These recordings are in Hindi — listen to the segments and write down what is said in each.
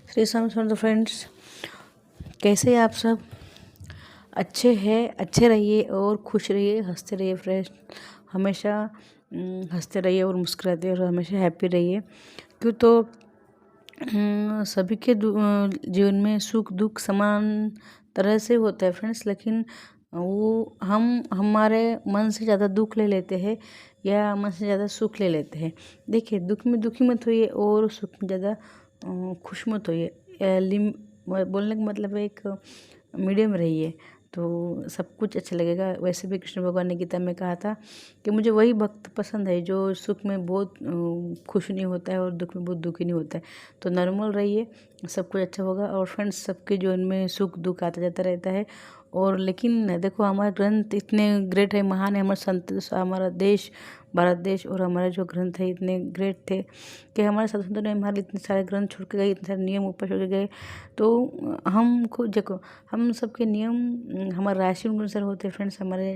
श्री श्याम सुंदर फ्रेंड्स, कैसे हैं आप सब? अच्छे हैं, अच्छे रहिए और खुश रहिए, हंसते रहिए फ्रेंड्स। हमेशा हंसते रहिए और मुस्कुराते और हमेशा हैप्पी रहिए। क्यों तो सभी के जीवन में सुख दुख समान तरह से होता है फ्रेंड्स, लेकिन वो हम हमारे मन से ज़्यादा दुख ले लेते हैं या मन से ज़्यादा सुख ले लेते हैं। देखिए, दुख में दुखी मत होइए और सुख में ज़्यादा खुश मत होइए। बोलने का मतलब है एक मीडियम रहिए तो सब कुछ अच्छा लगेगा। वैसे भी कृष्ण भगवान ने गीता में कहा था कि मुझे वही भक्त पसंद है जो सुख में बहुत खुश नहीं होता है और दुख में बहुत दुखी नहीं होता है। तो नॉर्मल रहिए, सब कुछ अच्छा होगा। और फ्रेंड्स, सबके जीवन में सुख दुख आता जाता रहता है। और लेकिन देखो, हमारे ग्रंथ इतने ग्रेट है, महान है। हमारे संत, हमारा देश भारत देश और हमारे जो ग्रंथ है इतने ग्रेट थे कि हमारे स्वतंत्र ने हमारे इतने सारे ग्रंथ छोड़ के गए, इतने सारे नियम ऊपर छोड़ के गए। तो हमको देखो, हम सबके नियम हमारे राशि के अनुसार होते हैं फ्रेंड्स। हमारे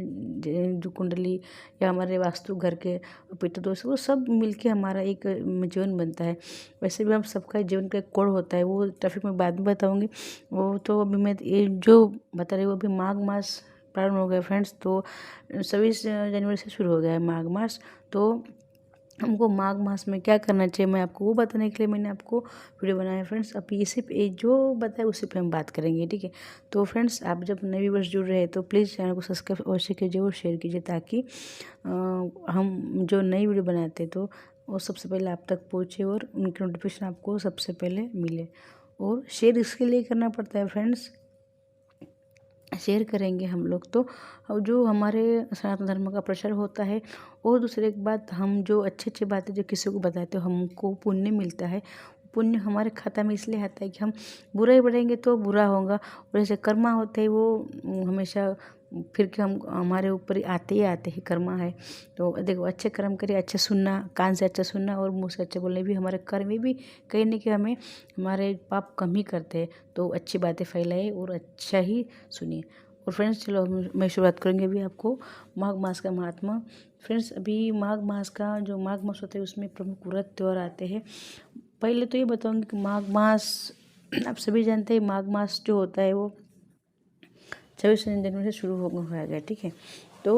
जो कुंडली या हमारे वास्तु घर के पितृ दोष, वो सब मिलके हमारा एक जीवन बनता है। वैसे भी हम सबका जीवन का एक कोड होता है, वो टॉपिक में बाद में बताऊंगी। वो तो अभी मैं ये जो बता रही हूँ, अभी माघ मास प्रारंभ हो गया फ्रेंड्स। तो 26 जनवरी से शुरू हो गया है माघ मास। तो हमको माघ मास में क्या करना चाहिए, मैं आपको वो बताने के लिए मैंने आपको वीडियो बनाया है फ्रेंड्स। अब इसी पे जो बताया उसी पे हम बात करेंगे, ठीक है। तो फ्रेंड्स, आप जब नए व्यूअर्स जुड़ रहे हैं तो प्लीज़ चैनल को सब्सक्राइब अवश्य कीजिए और शेयर कीजिए, ताकि हम जो नई वीडियो बनाते हैं तो वो सबसे पहले आप तक पहुँचे और उनकी नोटिफिकेशन आपको सबसे पहले मिले। और शेयर इसके लिए करना पड़ता है फ्रेंड्स, शेयर करेंगे हम लोग तो जो हमारे सनातन धर्म का प्रचार होता है। और दूसरी एक बात, हम जो अच्छी अच्छी बातें जो किसी को बताते हो, हमको पुण्य मिलता है। पुण्य हमारे खाता में इसलिए आता है कि हम बुरा ही बढ़ेंगे तो बुरा होगा, और जैसे कर्मा होते हैं वो हमेशा फिर के हम हमारे ऊपर ही आते ही कर्मा है। तो देखो, अच्छे कर्म करिए, अच्छे सुनना, कान से अच्छा सुनना और मुंह से अच्छे बोलने भी हमारे कर्म में भी कहीं ना कहीं हमें हमारे पाप कम ही करते हैं। तो अच्छी बातें फैलाइए और अच्छा ही सुनिए। और फ्रेंड्स, चलो मैं शुरुआत करेंगे अभी आपको माघ मास का महात्मा। फ्रेंड्स, अभी माघ मास का जो माघ मास होता है उसमें प्रमुख व्रत त्योहार आते हैं। पहले तो ये बताऊंगी कि माघ मास आप सभी जानते हैं, माघ मास जो होता है वो 26 जनवरी से शुरू हो गया, ठीक है। तो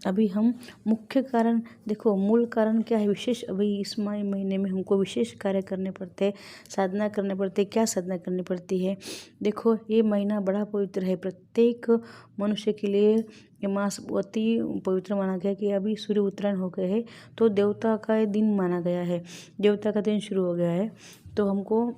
अभी हम मुख्य कारण देखो, मूल कारण क्या है, विशेष अभी इस महीने में हमको विशेष कार्य करने पड़ते हैं, साधना करने पड़ते हैं। क्या साधना करनी पड़ती है? देखो, ये महीना बड़ा पवित्र है प्रत्येक मनुष्य के लिए। ये मास अति पवित्र माना गया कि अभी सूर्य उत्तरायण हो गए हैं, तो देवता का ये दिन माना गया है, देवता का दिन शुरू हो गया है। तो हमको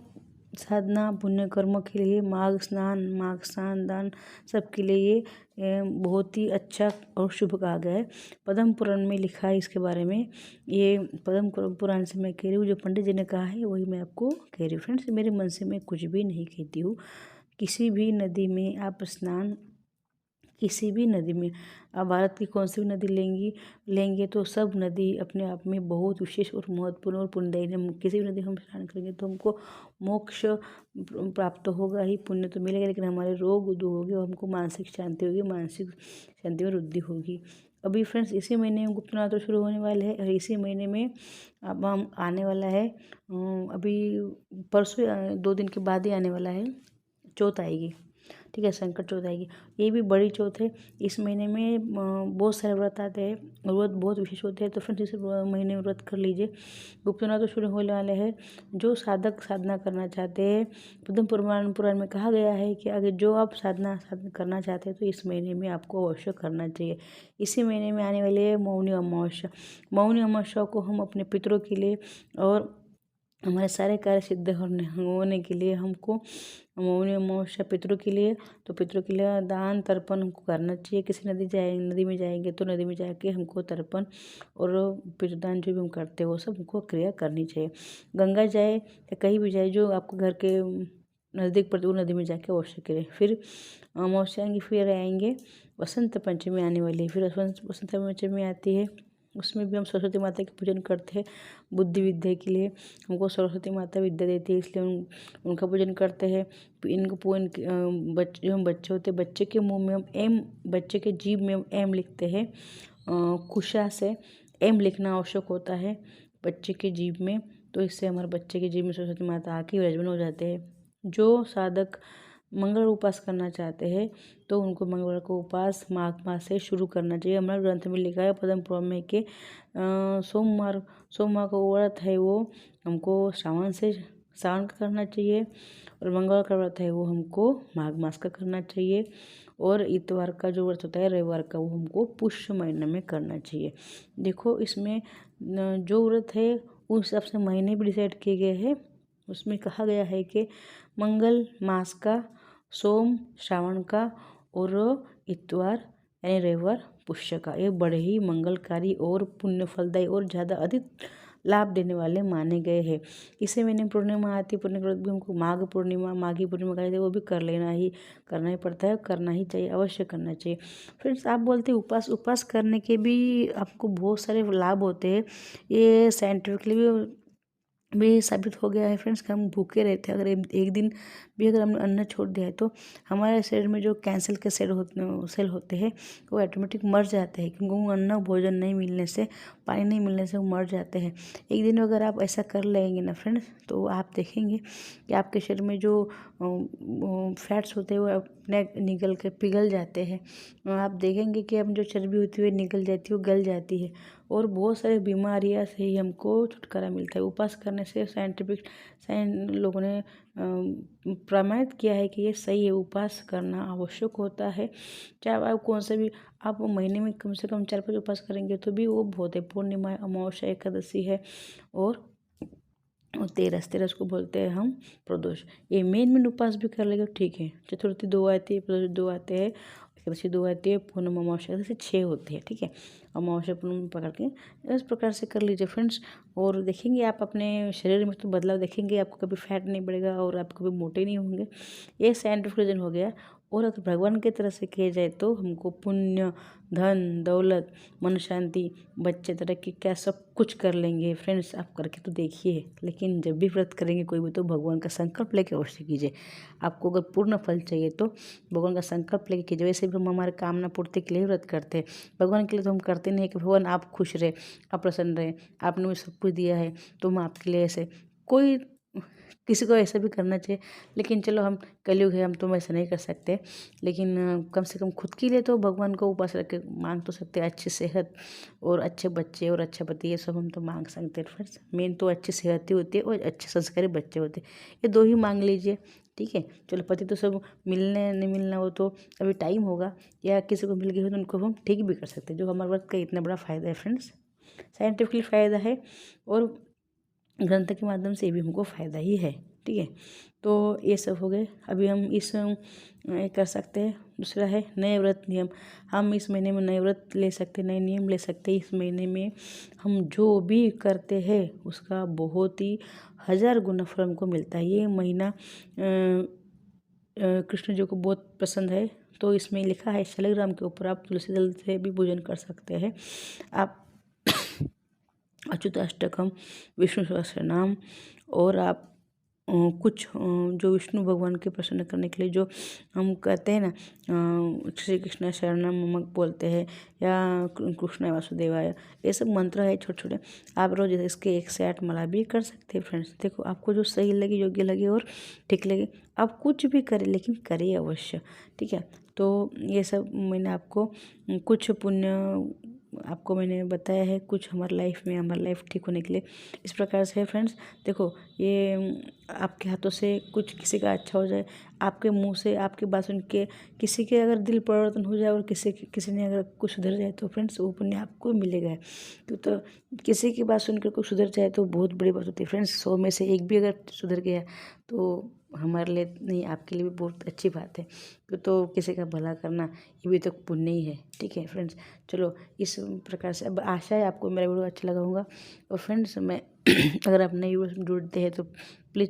साधना पुण्य कर्म के लिए माघ स्नान दान सबके लिए ये बहुत ही अच्छा और शुभ कहा गया है। पद्म पुराण में लिखा है इसके बारे में। ये पद्म पुराण से मैं कह रही हूँ, जो पंडित जी ने कहा है वही मैं आपको कह रही हूँ फ्रेंड्स। मेरे मन से मैं कुछ भी नहीं कहती हूँ। किसी भी नदी में आप स्नान, किसी भी नदी में आप भारत की कौन सी भी नदी लेंगे तो सब नदी अपने आप में बहुत विशेष और महत्वपूर्ण और पुण्यदायी है। किसी भी नदी हम स्नान करेंगे तो हमको मोक्ष प्राप्त होगा ही, पुण्य तो मिलेगा, लेकिन हमारे रोग दूर होंगे और हमको मानसिक शांति होगी, मानसिक शांति में वृद्धि होगी। अभी फ्रेंड्स, इसी महीने में गुप्त नवरात्र शुरू होने वाले हैं और इसी महीने में अब हम आने वाला है, अभी परसों 2 दिन के बाद ही आने वाला है, चौथ आएगी, ठीक है, संकट चौथ आएगी। ये भी बड़ी चौथ है। इस महीने में बहुत सारे व्रत आते हैं और व्रत बहुत विशेष होते हैं। तो फ्रेंड्स, इस महीने में व्रत कर लीजिए। गुप्त नवरात्र तो शुरू होने वाले हैं। जो साधक साधना करना चाहते हैं, पद्म पुराण में कहा गया है कि अगर जो आप साधना करना चाहते हैं तो इस महीने में आपको अवश्य करना चाहिए। इसी महीने में आने वाली है मौनी अमावस्या। मौनी अमावस्या को हम अपने पितरों के लिए और हमारे सारे कार्य सिद्ध होने के लिए हमको मौनी अमावस्या पितरों के लिए, तो पितरों के लिए दान तर्पण हमको करना चाहिए। किसी नदी में जाएंगे तो नदी में जाके हमको तर्पण और पितृदान जो भी हम करते हैं वो सब हमको क्रिया करनी चाहिए। गंगा जाए या कहीं भी जाए, जो आपको घर के नज़दीक पड़ते वो नदी में जाके अवश्य करें। फिर अमावस्या आएंगी, फिर आएंगे वसंत पंचमी आने वाली है। फिर वसंत पंचमी आती है, उसमें भी हम सरस्वती माता के पूजन करते हैं। बुद्धि विद्या के लिए हमको सरस्वती माता विद्या देती है, इसलिए उनका पूजन करते हैं। इनको जो हम बच्चे होते हैं, बच्चे के मुंह में हम एम, बच्चे के जीभ में हम एम लिखते हैं। कुशा से एम लिखना आवश्यक होता है बच्चे के जीभ में, तो इससे हमारे बच्चे के जीभ में सरस्वती माता आके विराजमान हो जाते हैं। जो साधक मंगल उपास करना चाहते हैं तो उनको मंगलवार को उपास माघ मास से शुरू करना चाहिए। हमारे ग्रंथ में लिखा है पद्म पुराण में कि सोमवार का व्रत है वो हमको श्रावण का करना चाहिए, और मंगलवार का व्रत है वो हमको माघ मास का करना चाहिए, और इतवार का जो व्रत होता है रविवार का वो हमको पुष्य महीने में करना चाहिए। देखो इसमें जो व्रत है उस हिसाब से महीने भी डिसाइड किए गए हैं। उसमें कहा गया है कि मंगल मास का, सोम श्रावण का, और इतवार यानी रविवार पुष्य का, ये बड़े ही मंगलकारी और पुण्य फलदायी और ज़्यादा अधिक लाभ देने वाले माने गए हैं। इसी महीने पूर्णिमा आती है, पूर्णिमा के बाद भी हमको माघी पूर्णिमा कहते हैं, वो भी करना ही पड़ता है, करना ही चाहिए, अवश्य करना चाहिए। फ्रेंड्स आप बोलते हैं उपास करने के भी आपको बहुत सारे लाभ होते हैं। ये साइंटिफिकली भी साबित हो गया है फ्रेंड्स कि हम भूखे रहते हैं, अगर एक दिन भी अगर हमने अन्न छोड़ दिया है तो हमारे शरीर में जो कैंसर के सेल होते हैं वो ऑटोमेटिक मर जाते हैं, क्योंकि वो अन्न भोजन नहीं मिलने से, पानी नहीं मिलने से वो मर जाते हैं। एक दिन अगर आप ऐसा कर लेंगे ना फ्रेंड्स, तो आप देखेंगे कि आपके शरीर में जो फैट्स होते हैं वो अपने निकल के पिघल जाते हैं। आप देखेंगे कि अब जो चर्बी होती है वो निकल जाती है, वो गल जाती है, और बहुत सारी बीमारियां से ही हमको छुटकारा मिलता है। उपास करने से लोगों ने प्रमाणित किया है कि ये सही है, उपास करना आवश्यक होता है। चाहे आप कौन सा भी आप महीने में कम से कम 4-5 उपास करेंगे तो भी वो बहुत है। पूर्णिमा, अमावस्या, एकादशी है, और तेरस को बोलते हैं हम प्रदोष। ये मेन उपास भी कर लेंगे ठीक है। चतुर्थी 2 आती है, प्रदोष 2 आते हैं, एकादशी 2 आती है, पूर्णिमा अमावस्या से 6 होती है, ठीक है। अमावस्या पूर्णिमा पकड़ के इस प्रकार से कर लीजिए फ्रेंड्स, और देखेंगे आप अपने शरीर में तो बदलाव देखेंगे, आपको कभी फैट नहीं बढ़ेगा और आप कभी मोटे नहीं होंगे। ये साइंटिफिक रीजन हो गया। और अगर भगवान की तरह से किया जाए तो हमको पुण्य, धन दौलत, मन शांति, बच्चे तरक्की, क्या सब कुछ कर लेंगे फ्रेंड्स। आप करके तो देखिए, लेकिन जब भी व्रत करेंगे कोई भी तो भगवान का संकल्प लेके अवश्य कीजिए। आपको अगर पूर्ण फल चाहिए तो भगवान का संकल्प लेके कीजिए। वैसे भी हम हमारे कामना पूर्ति के लिए व्रत करते हैं, भगवान के लिए तो हम करते नहीं है कि भगवान आप खुश रहे, आप प्रसन्न रहे, आपने मुझे सब कुछ दिया है तो हम आपके लिए ऐसे, कोई किसी को ऐसा भी करना चाहिए। लेकिन चलो हम कलयुग है, हम तो ऐसा नहीं कर सकते, लेकिन कम से कम खुद के लिए तो भगवान को उपास रख के मांग तो सकते हैं। अच्छी सेहत और अच्छे बच्चे और अच्छा पति, ये सब हम तो मांग सकते हैं फ्रेंड्स। मेन तो अच्छी सेहत ही होती है और अच्छे संस्कारी बच्चे होते हैं, ये 2 ही मांग लीजिए, ठीक है। चलो पति तो सब मिलने नहीं मिलना वो तो अभी टाइम होगा, या किसी को मिल गई हो तो उनको हम ठीक भी कर सकते हैं। जो हमारे वर्क का इतना बड़ा फ़ायदा है फ्रेंड्स, साइंटिफिकली फ़ायदा है, और ग्रंथ के माध्यम से भी हमको फ़ायदा ही है, ठीक है। तो ये सब हो गए। अभी हम इस कर सकते हैं। दूसरा है नए व्रत नियम। हम इस महीने में नए व्रत ले सकते, नए नियम ले सकते हैं। इस महीने में हम जो भी करते हैं उसका बहुत ही 1000 गुना फल हमको मिलता है। ये महीना कृष्ण जी को बहुत पसंद है, तो इसमें लिखा है शालिग्राम के ऊपर आप तुलसी दल से भी पूजन कर सकते हैं। आप अच्युत अष्टकम, विष्णु सहस्त्रनाम, और आप कुछ जो विष्णु भगवान के प्रसन्न करने के लिए जो हम कहते हैं ना, श्री कृष्ण शरणम मम बोलते हैं, या कृष्ण वासुदेवाय, ये सब मंत्र है छोटे छोटे। आप रोज इसके 1 से 8 माला भी कर सकते हैं फ्रेंड्स। देखो आपको जो सही लगे, योग्य लगे और ठीक लगे, आप कुछ भी करें, लेकिन करिए अवश्य, ठीक है। तो ये सब मैंने आपको कुछ पुण्य आपको मैंने बताया है, कुछ हमारी लाइफ ठीक होने के लिए। इस प्रकार से है फ्रेंड्स। देखो ये आपके हाथों से कुछ किसी का अच्छा हो जाए, आपके मुंह से आपकी बात सुन के किसी के अगर दिल परिवर्तन हो जाए, और किसी ने अगर कुछ सुधर जाए तो फ्रेंड्स वो पुण्य आपको मिलेगा। तो किसी की बात सुनकर कुछ सुधर जाए तो बहुत बड़ी बात होती है फ्रेंड्स। 100 में से 1 भी अगर सुधर गया तो हमारे लिए नहीं, आपके लिए भी बहुत अच्छी बात है। तो किसी का भला करना ये भी तो पुण्य ही है, ठीक है फ्रेंड्स। चलो इस प्रकार से, अब आशा है आपको मेरा वीडियो अच्छा लगा होगा। और फ्रेंड्स मैं अगर आप नए वीडियो जुड़ते हैं तो प्लीज़